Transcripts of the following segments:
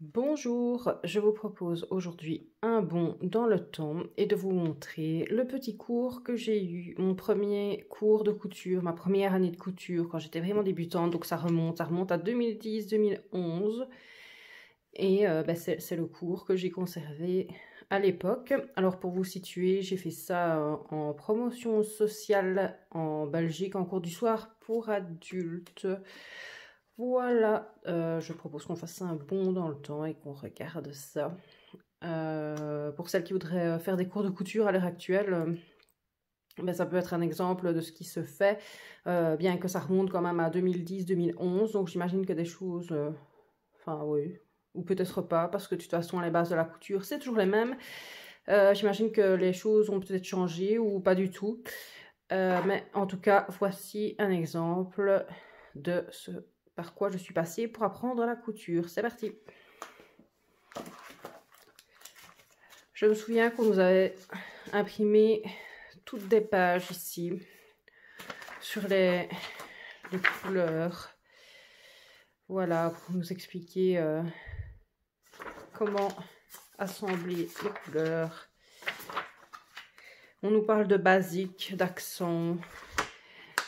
Bonjour, je vous propose aujourd'hui un bond dans le temps et de vous montrer le petit cours que j'ai eu, mon premier cours de couture, ma première année de couture quand j'étais vraiment débutante, donc ça remonte à 2010-2011 et c'est le cours que j'ai conservé à l'époque. Alors pour vous situer, j'ai fait ça en promotion sociale en Belgique en cours du soir pour adultes. Voilà, je propose qu'on fasse un bond dans le temps et qu'on regarde ça. Pour celles qui voudraient faire des cours de couture à l'heure actuelle, ça peut être un exemple de ce qui se fait, bien que ça remonte quand même à 2010-2011. Donc j'imagine que des choses, enfin oui, ou peut-être pas, parce que de toute façon les bases de la couture c'est toujours les mêmes. J'imagine que les choses ont peut-être changé ou pas du tout. Mais en tout cas, voici un exemple de ce par quoi je suis passée pour apprendre la couture. C'est parti. Je me souviens qu'on nous avait imprimé toutes des pages ici sur les couleurs. Voilà, pour nous expliquer comment assembler les couleurs. On nous parle de basique, d'accent,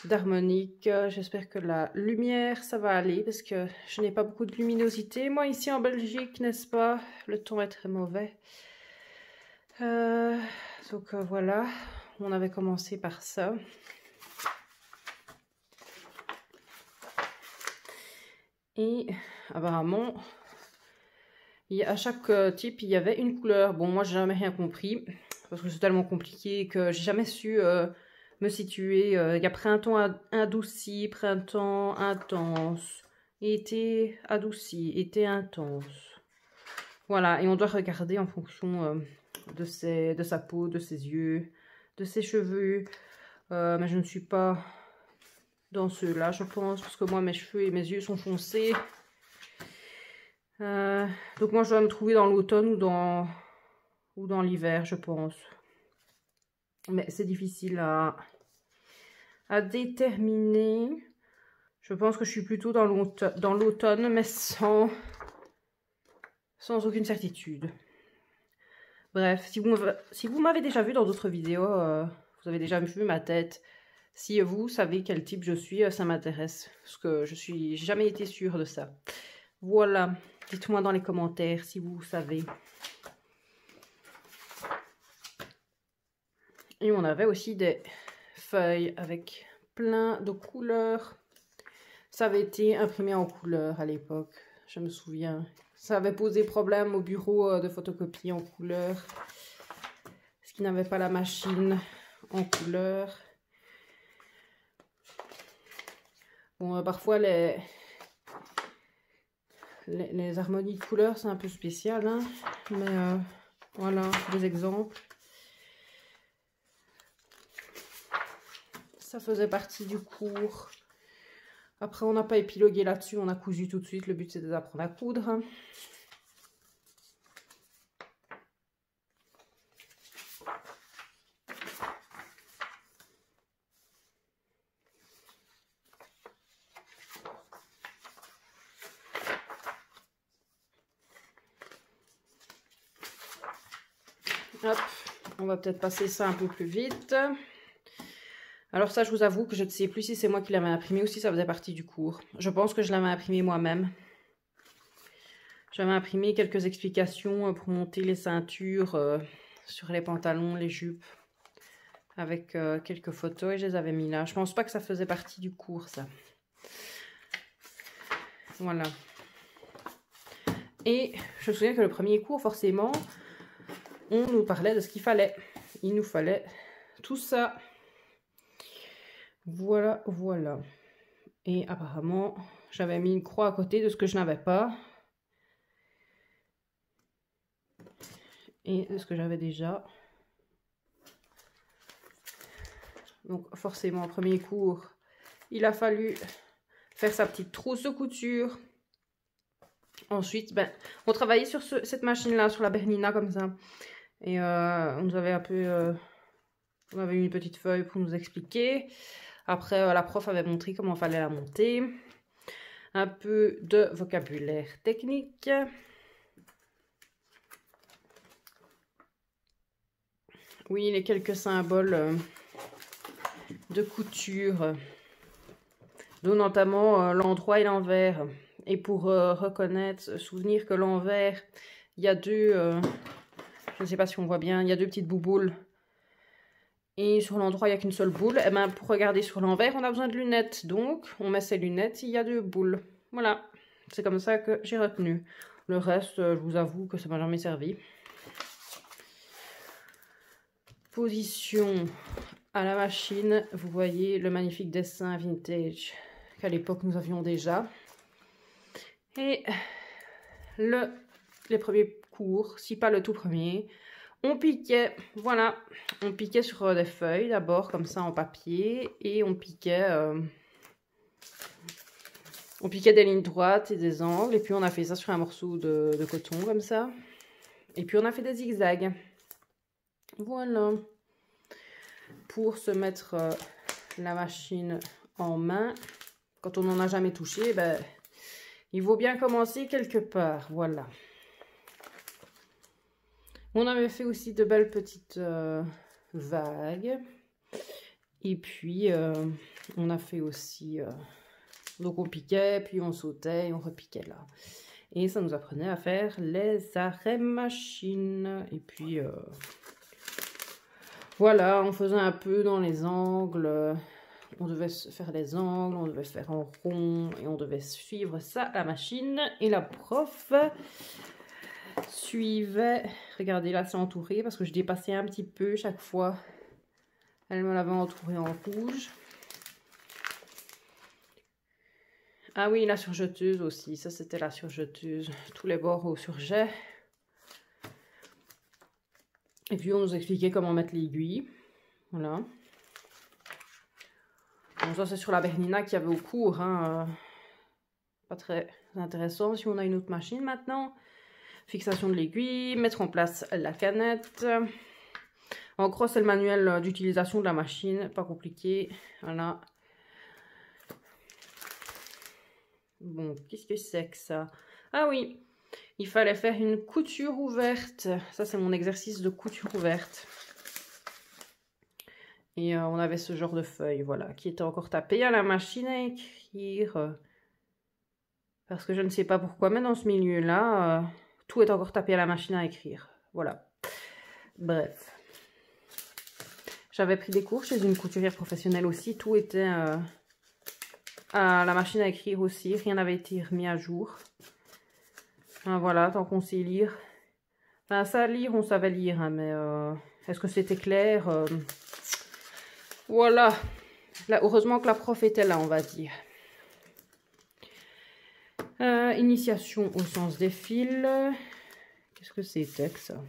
d'harmonique. J'espère que la lumière ça va aller parce que je n'ai pas beaucoup de luminosité moi ici en Belgique, n'est-ce pas? Le temps est très mauvais. Voilà, on avait commencé par ça. Et apparemment à chaque type il y avait une couleur. Bon, moi j'ai jamais rien compris parce que c'est tellement compliqué que j'ai jamais su me situer. Il y a printemps adouci, printemps intense, été adouci, été intense. Voilà, et on doit regarder en fonction de sa peau, de ses yeux, de ses cheveux. Mais je ne suis pas dans ceux-là, je pense, parce que moi mes cheveux et mes yeux sont foncés. Donc moi je dois me trouver dans l'automne ou dans l'hiver, je pense. Mais c'est difficile à déterminer. Je pense que je suis plutôt dans l'automne, mais sans aucune certitude. Bref, si vous m'avez déjà vu dans d'autres vidéos, vous avez déjà vu ma tête. Si vous savez quel type je suis, ça m'intéresse. Parce que j'ai jamais été sûre de ça. Voilà, dites-moi dans les commentaires si vous savez. Et on avait aussi des feuilles avec plein de couleurs. Ça avait été imprimé en couleur à l'époque, je me souviens. Ça avait posé problème au bureau de photocopie en couleur. Parce qu'ils n'avaient pas la machine en couleur. Bon, parfois les harmonies de couleurs, c'est un peu spécial, hein. Mais voilà, des exemples. Ça faisait partie du cours. Après, on n'a pas épilogué là-dessus, on a cousu tout de suite. Le but, c'était d'apprendre à coudre. Hop, on va peut-être passer ça un peu plus vite. Alors ça, je vous avoue que je ne sais plus si c'est moi qui l'avais imprimé ou si ça faisait partie du cours. Je pense que je l'avais imprimé moi-même. J'avais imprimé quelques explications pour monter les ceintures sur les pantalons, les jupes, avec quelques photos et je les avais mis là. Je pense pas que ça faisait partie du cours, ça. Voilà. Et je me souviens que le premier cours, forcément, on nous parlait de ce qu'il fallait. Il nous fallait tout ça. Voilà, voilà. Et apparemment, j'avais mis une croix à côté de ce que je n'avais pas. Et de ce que j'avais déjà. Donc forcément, premier cours, il a fallu faire sa petite trousse de couture. Ensuite, on travaillait sur cette machine-là, sur la Bernina, comme ça. Et on nous avait un peu... on avait une petite feuille pour nous expliquer. Après, la prof avait montré comment il fallait la monter. Un peu de vocabulaire technique. Oui, les quelques symboles de couture, dont notamment l'endroit et l'envers. Et pour reconnaître, souvenir que l'envers, il y a deux, je ne sais pas si on voit bien, il y a deux petites bouboules. Et sur l'endroit, il n'y a qu'une seule boule. Et ben, pour regarder sur l'envers, on a besoin de lunettes. Donc, on met ses lunettes, il y a deux boules. Voilà, c'est comme ça que j'ai retenu. Le reste, je vous avoue que ça m'a jamais servi. Position à la machine. Vous voyez le magnifique dessin vintage qu'à l'époque nous avions déjà. Et les premiers cours, si pas le tout premier, on piquait, voilà, on piquait sur des feuilles d'abord, comme ça en papier, et on piquait des lignes droites et des angles, et puis on a fait ça sur un morceau de coton, comme ça. Et puis on a fait des zigzags. Voilà. Pour se mettre la machine en main, quand on n'en a jamais touché, ben, il vaut bien commencer quelque part, voilà. On avait fait aussi de belles petites vagues. Et puis, on a fait aussi... donc, on piquait, puis on sautait et on repiquait là. Et ça nous apprenait à faire les arrêts machines. Et puis, voilà, on faisait un peu dans les angles. On devait faire les angles, on devait faire en rond. Et on devait suivre ça à la machine. Et la prof... suivait, regardez là c'est entouré parce que je dépassais un petit peu chaque fois, elle me l'avait entouré en rouge. Ah oui, la surjeteuse aussi, ça c'était la surjeteuse, tous les bords au surjet. Et puis on nous expliquait comment mettre l'aiguille, voilà. Bon, ça c'est sur la Bernina qu'il y avait au cours, hein. Pas très intéressant. Si on a une autre machine maintenant, fixation de l'aiguille, mettre en place la canette. En gros, c'est le manuel d'utilisation de la machine, pas compliqué. Voilà. Bon, qu'est-ce que c'est que ça? Ah oui, il fallait faire une couture ouverte. Ça, c'est mon exercice de couture ouverte. Et on avait ce genre de feuille, voilà, qui était encore tapée à la machine à écrire. Parce que je ne sais pas pourquoi, mais dans ce milieu-là, tout est encore tapé à la machine à écrire. Voilà. Bref. J'avais pris des cours chez une couturière professionnelle aussi. Tout était à la machine à écrire aussi. Rien n'avait été remis à jour. Enfin, voilà, tant qu'on sait lire. Enfin, ça, lire, on savait lire, hein, mais est-ce que c'était clair? Voilà. Là, heureusement que la prof était là, on va dire. Initiation au sens des fils. Qu'est-ce que c'était que ça?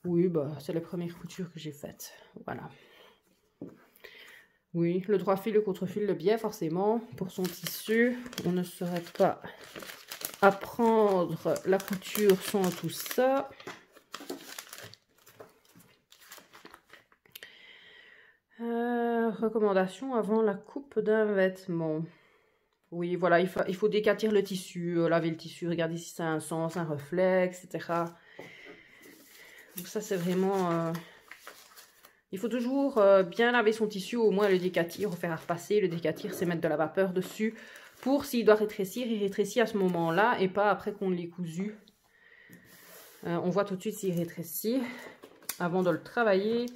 Oui, bah, c'est les premières coutures que j'ai faites. Voilà. Oui, le droit fil, le contre-fil, le biais, forcément. Pour son tissu, on ne saurait pas apprendre la couture sans tout ça. Recommandation avant la coupe d'un vêtement. Oui, voilà, il faut décatir le tissu, laver le tissu, regarder si ça a un sens, un reflet, etc. Donc ça, c'est vraiment... il faut toujours bien laver son tissu, au moins le décatir, faire à repasser. Le décatir, c'est mettre de la vapeur dessus. Pour s'il doit rétrécir, il rétrécit à ce moment-là et pas après qu'on l'ait cousu. On voit tout de suite s'il rétrécit avant de le travailler.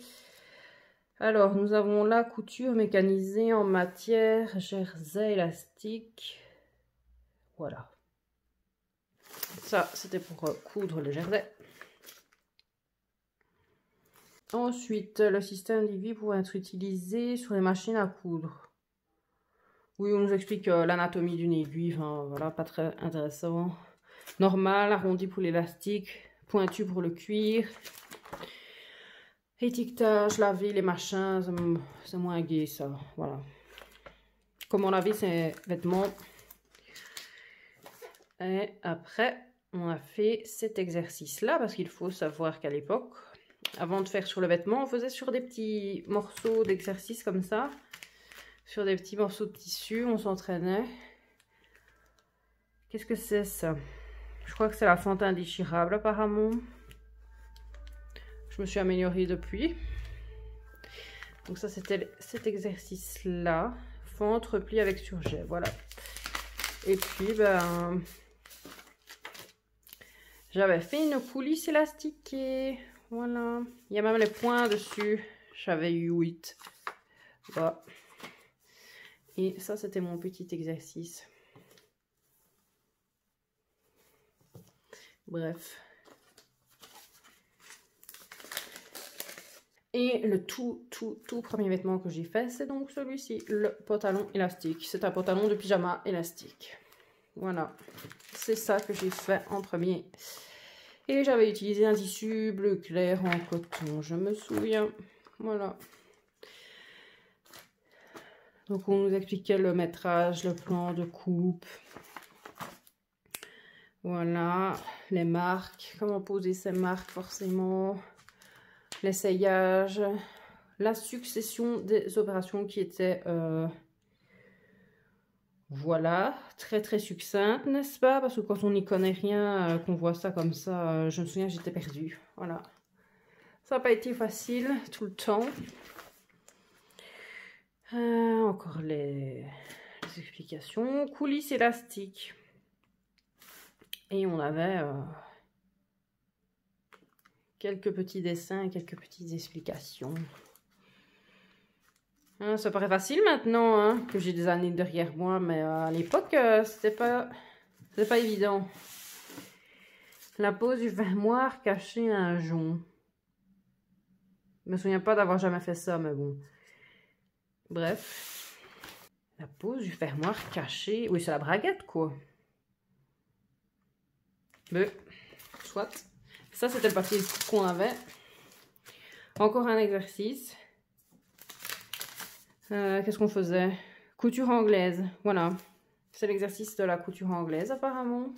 Alors, nous avons la couture mécanisée en matière jersey élastique. Voilà. Ça, c'était pour coudre le jersey. Ensuite, le système d'aiguille pourrait être utilisé sur les machines à coudre. Oui, on nous explique l'anatomie d'une aiguille. Enfin, voilà, pas très intéressant. Normal, arrondi pour l'élastique, pointu pour le cuir. Étiquetage, laver les machins, c'est moins gai ça, voilà. Comment laver ses vêtements. Et après, on a fait cet exercice-là, parce qu'il faut savoir qu'à l'époque, avant de faire sur le vêtement, on faisait sur des petits morceaux d'exercice comme ça. Sur des petits morceaux de tissu, on s'entraînait. Qu'est-ce que c'est ça? Je crois que c'est la fente indéchirable apparemment. Je je me suis améliorée depuis. Donc ça, c'était cet exercice-là. Fente, repli avec surjet, voilà. Et puis, ben, j'avais fait une coulisse élastiquée. Voilà. Il y a même les points dessus. J'avais eu 8. Voilà. Et ça, c'était mon petit exercice. Bref. Et le tout premier vêtement que j'ai fait, c'est donc celui-ci, le pantalon élastique. C'est un pantalon de pyjama élastique. Voilà. C'est ça que j'ai fait en premier. Et j'avais utilisé un tissu bleu clair en coton, je me souviens. Voilà. Donc on nous expliquait le métrage, le plan de coupe. Voilà. Les marques, comment poser ces marques forcément. L'essayage. La succession des opérations qui étaient... Voilà, très succincte, n'est-ce pas? Parce que quand on n'y connaît rien, qu'on voit ça comme ça, je me souviens, j'étais perdue. Voilà. Ça n'a pas été facile tout le temps. Encore les explications. Coulisses élastiques. Et on avait quelques petits dessins et quelques petites explications. Ça paraît facile maintenant, hein, que j'ai des années derrière moi, mais à l'époque, c'était pas évident. La pose du fermoir caché à un jonc. Je me souviens pas d'avoir jamais fait ça, mais bon. Bref. La pose du fermoir caché. Oui, c'est la braguette, quoi. Mais, soit. Ça, c'était le papier qu'on avait. Encore un exercice. Qu'est-ce qu'on faisait? Couture anglaise, voilà. C'est l'exercice de la couture anglaise apparemment.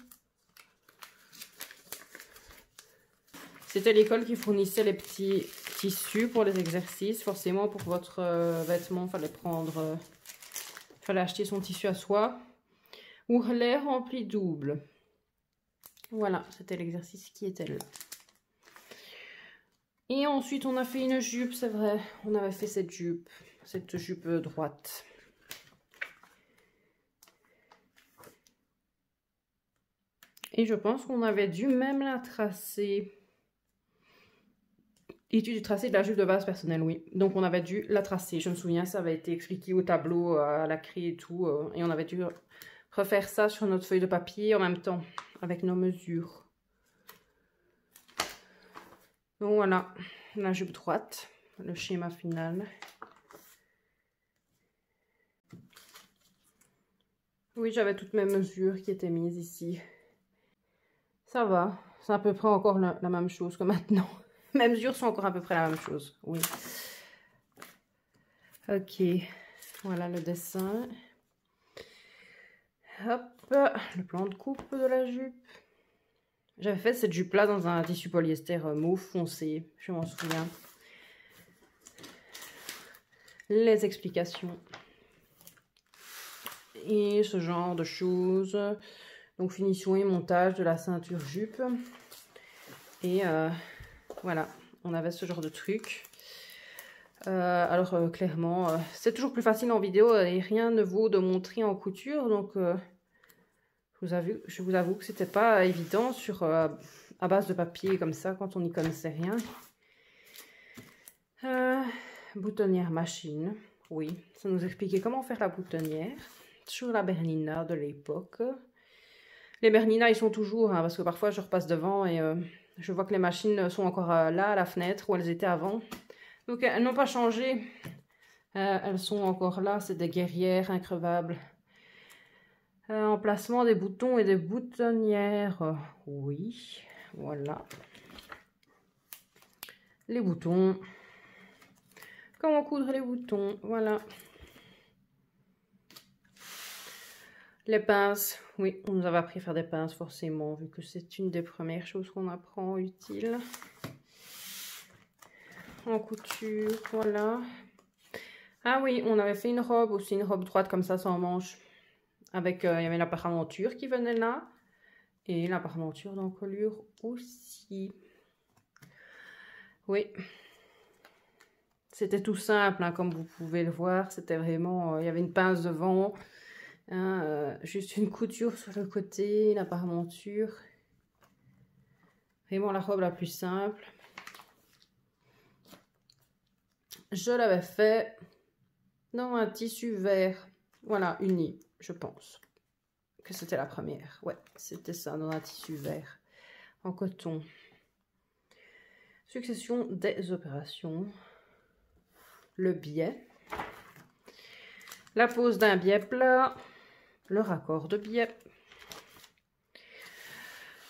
C'était l'école qui fournissait les petits tissus pour les exercices. Forcément pour votre vêtement, fallait acheter son tissu à soi. Ourlet rempli double. Voilà, c'était l'exercice qui était là. Et ensuite on a fait une jupe, c'est vrai. On avait fait cette jupe droite. Et je pense qu'on avait dû même la tracer. Étude du tracé de la jupe de base personnelle, oui. Donc on avait dû la tracer. Je me souviens, ça avait été expliqué au tableau, à la craie et tout. Et on avait dû refaire ça sur notre feuille de papier en même temps, avec nos mesures. Donc voilà, la jupe droite, le schéma final. Oui, j'avais toutes mes mesures qui étaient mises ici. Ça va, c'est à peu près encore la même chose que maintenant. Mes mesures sont encore à peu près la même chose, oui. Ok, voilà le dessin. Hop, le plan de coupe de la jupe. J'avais fait cette jupe-là dans un tissu polyester mauve foncé, je m'en souviens. Les explications. Et ce genre de choses. Donc finition et montage de la ceinture jupe. Et voilà, on avait ce genre de truc. Alors clairement, c'est toujours plus facile en vidéo et rien ne vaut de montrer en couture. Donc je vous avoue que c'était pas évident à base de papier comme ça quand on n'y connaissait rien. Boutonnière machine, oui, ça nous expliquait comment faire la boutonnière. Sur la Bernina de l'époque. Les Bernina, ils sont toujours, hein, parce que parfois je repasse devant et je vois que les machines sont encore là, à la fenêtre, où elles étaient avant. Donc elles n'ont pas changé. Elles sont encore là, c'est des guerrières increvables. Emplacement des boutons et des boutonnières. Oui, voilà. Les boutons. Comment coudre les boutons, voilà. Les pinces, oui, on nous avait appris à faire des pinces forcément, vu que c'est une des premières choses qu'on apprend utile. En couture, voilà. Ah oui, on avait fait une robe aussi, une robe droite comme ça, sans manches. Avec, il y avait la paraventure qui venait là. Et la paraventure d'encolure aussi. Oui. C'était tout simple, hein, comme vous pouvez le voir. C'était vraiment... il y avait une pince devant. Hein, juste une couture sur le côté, la parementure. Vraiment la robe la plus simple. Je l'avais fait dans un tissu vert. Voilà, uni, je pense. Que c'était la première. Ouais, c'était ça, dans un tissu vert. En coton. Succession des opérations. Le biais. La pose d'un biais plat. Le raccord de biais.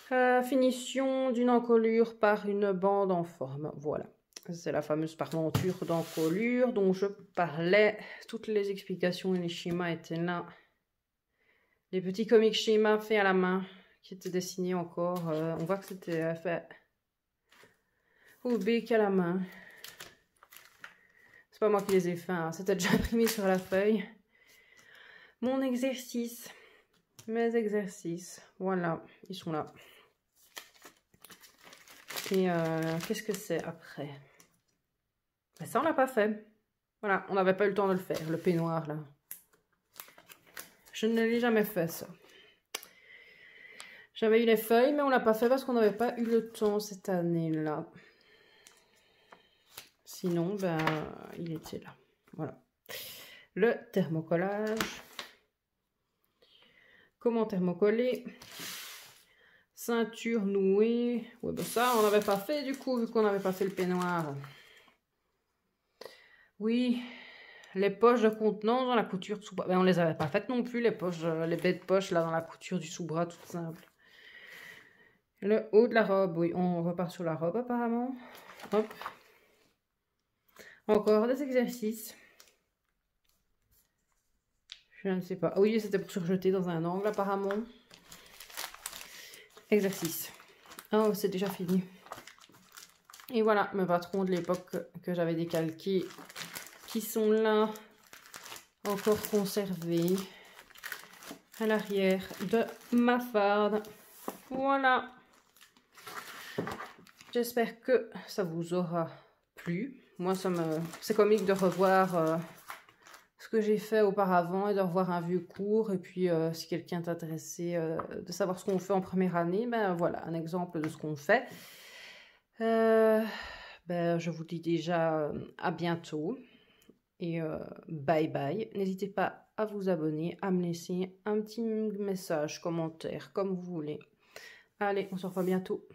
Finition d'une encolure par une bande en forme. Voilà. C'est la fameuse parementure d'encolure dont je parlais. Toutes les explications et les schémas étaient là. Les petits comics schémas faits à la main qui étaient dessinés encore. On voit que c'était fait au bec à la main. C'est pas moi qui les ai faits, hein. C'était déjà imprimé sur la feuille. Mon exercice. Mes exercices. Voilà, ils sont là. Et qu'est-ce que c'est après? Ben ça, on l'a pas fait. Voilà, on n'avait pas eu le temps de le faire, le peignoir, là. Je ne l'ai jamais fait, ça. J'avais eu les feuilles, mais on l'a pas fait parce qu'on n'avait pas eu le temps cette année-là. Sinon, ben, il était là. Voilà. Le thermocollage. Comment thermocoller? Ceinture nouée. Ouais, ben ça, on n'avait pas fait du coup, vu qu'on n'avait pas fait le peignoir. Oui, les poches de contenance dans la couture de sous-bras. Ben, on les avait pas faites non plus, les poches, les baies de poche là dans la couture du sous-bras, tout simple. Le haut de la robe, oui, on repart sur la robe apparemment. Hop. Encore des exercices. Je ne sais pas. Oui, c'était pour surjeter dans un angle apparemment. Exercice. Oh, c'est déjà fini. Et voilà, mes patrons de l'époque que j'avais décalqués qui sont là, encore conservés à l'arrière de ma farde. Voilà. J'espère que ça vous aura plu. Moi, c'est comique de revoir ce que j'ai fait auparavant et de revoir un vieux cours. Et puis, si quelqu'un est intéressé de savoir ce qu'on fait en première année, ben voilà, un exemple de ce qu'on fait. Ben, je vous dis déjà à bientôt. Et bye bye. N'hésitez pas à vous abonner, à me laisser un petit message, commentaire, comme vous voulez. Allez, on se revoit bientôt.